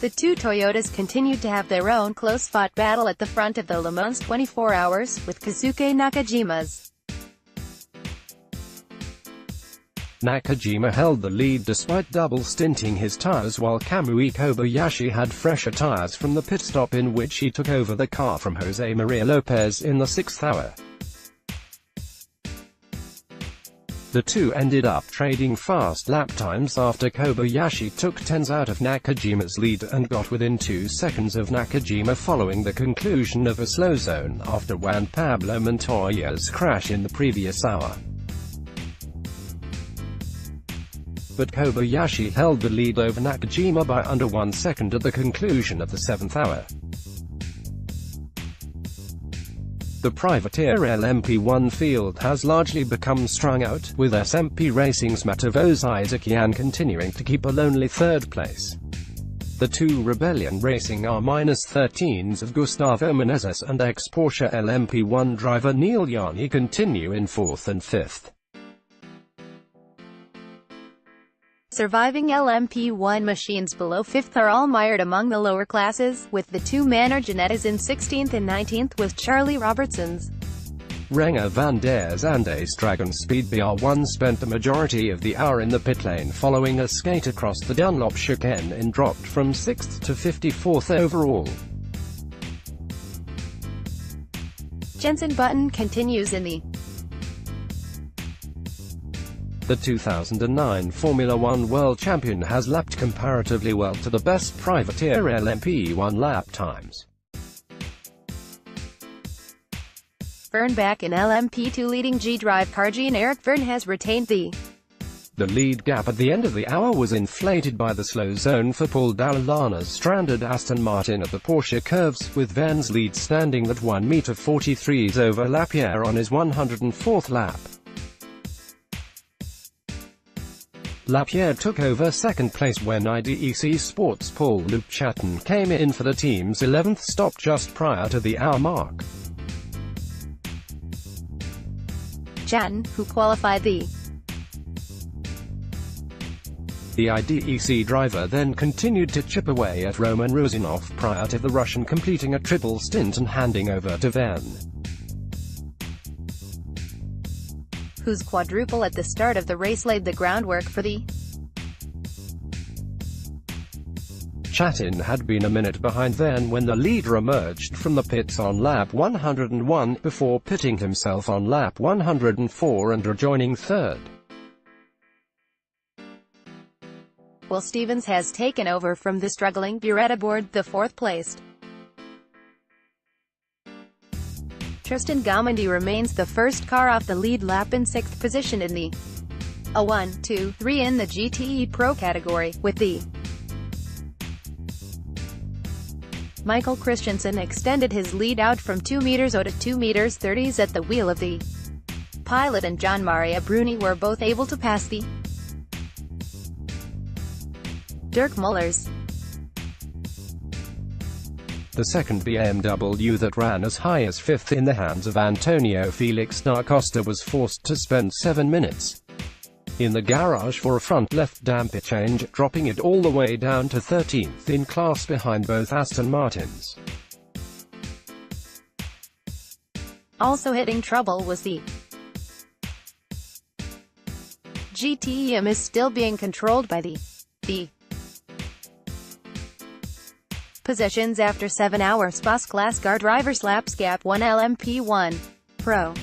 The two Toyotas continued to have their own close-fought battle at the front of the Le Mans 24 Hours, with Keisuke Nakajima's Nakajima held the lead despite double stinting his tires, while Kamui Kobayashi had fresher tires from the pit stop in which he took over the car from Jose Maria Lopez in the 6th hour. The two ended up trading fast lap times after Kobayashi took tenths out of Nakajima's lead and got within 2 seconds of Nakajima following the conclusion of a slow zone after Juan Pablo Montoya's crash in the previous hour. But Kobayashi held the lead over Nakajima by under 1 second at the conclusion of the 7th hour. The Privateer LMP1 field has largely become strung out, with SMP Racing's Matevos Isakian continuing to keep a lonely third place. The two Rebellion Racing R-13s of Gustavo Menezes and ex-Porsche LMP1 driver Neil Yarni continue in 4th and 5th. Surviving LMP1 machines below 5th are all mired among the lower classes, with the two Manor Ginettas in 16th and 19th with Charlie Robertson's Renger van der Zande's Dragon Speed BR1 spent the majority of the hour in the pit lane following a skate across the Dunlop chicane and dropped from 6th to 54th overall. Jenson Button continues in The 2009 Formula One World Champion has lapped comparatively well to the best Privateer LMP1 lap times. Fernback in LMP2 leading G-Drive car Jean-Eric Verne has retained the lead gap at the end of the hour was inflated by the slow zone for Paul Dallalana's stranded Aston Martin at the Porsche curves, with Verne's lead standing at 1:43 over Lapierre on his 104th lap. Lapierre took over second place when IDEC Sports' Paul Lupchatin came in for the team's 11th stop just prior to the hour mark. Chatton, who qualified the IDEC driver, then continued to chip away at Roman Rusinov prior to the Russian completing a triple stint and handing over to Verne, whose quadruple at the start of the race laid the groundwork for the Chatton had been a minute behind Verne when the leader emerged from the pits on lap 101, before pitting himself on lap 104 and rejoining third. Will Stevens has taken over from the struggling Burett aboard the fourth-placed Tristan Gaumendy remains the first car off the lead lap in 6th position in the a 1, 2, 3 in the GTE Pro category, with the Michael Christensen extended his lead out from 2 meters to 2 meters 30s at the wheel of the pilot, and Gian Maria Bruni were both able to pass the Dirk Mullers. The second BMW that ran as high as 5th in the hands of Antonio Felix da Costa was forced to spend 7 minutes in the garage for a front left damper change, dropping it all the way down to 13th in class behind both Aston Martins. Also hitting trouble was the GTEM is still being controlled by the positions after 7 hour Spa Glasscar drivers laps gap 1 LMP1 Pro.